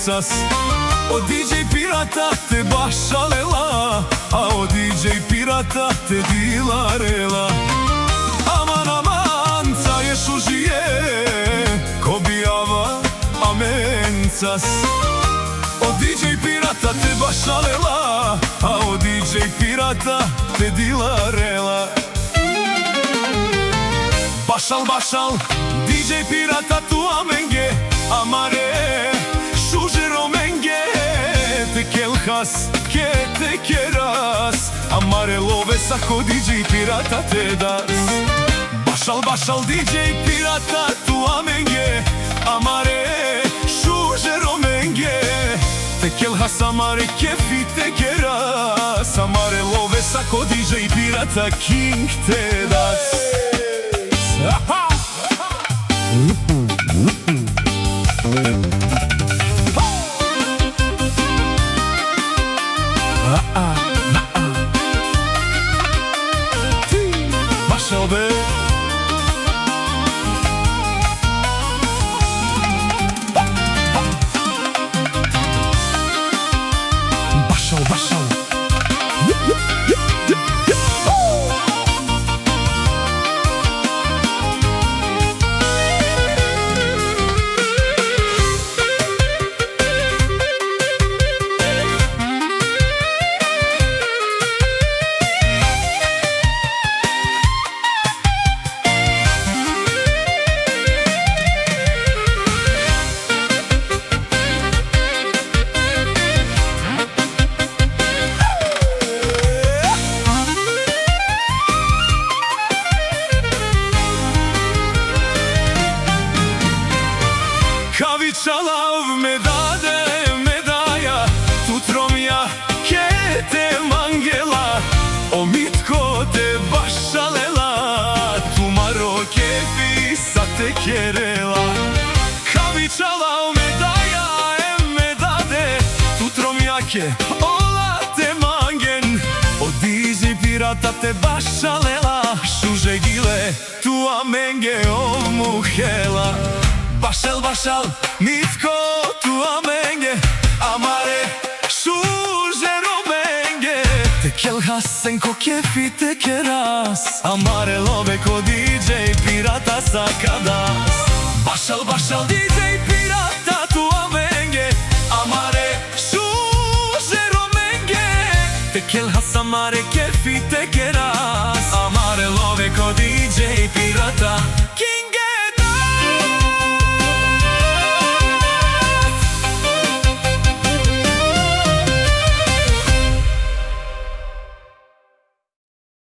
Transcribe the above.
amensas. O DJ pirata te başalela, o DJ pirata te dilarela. Aman aman caje šužije, ko bijava amensas. O DJ pirata te başalela, o DJ pirata te dilarela. Başal DJ pirata tu amenge, amare šužero menge. Te kelhas ke te keras, amare love sako DJ pirata te das. Başal DJ pirata tu amenge, amare šužero menge. Te kelhas amare kefi te keras, amare love sako DJ pirata king te das. Başal be. Başal. Kavičalav me daja, tutrom ja ke te mangela. O mitko te başalela, tumaro kefi sa te kerela. Kavičalav me dade, tutrom ja ke ola te mangen. O DJ pirata te başalela, šuže gile tu amenge o muhela. Başal, mitko tu amenge, amare šužero menge. Te kelhas senko kefi te keras, amare love ko DJ pirata sakadas. Başal DJ pirata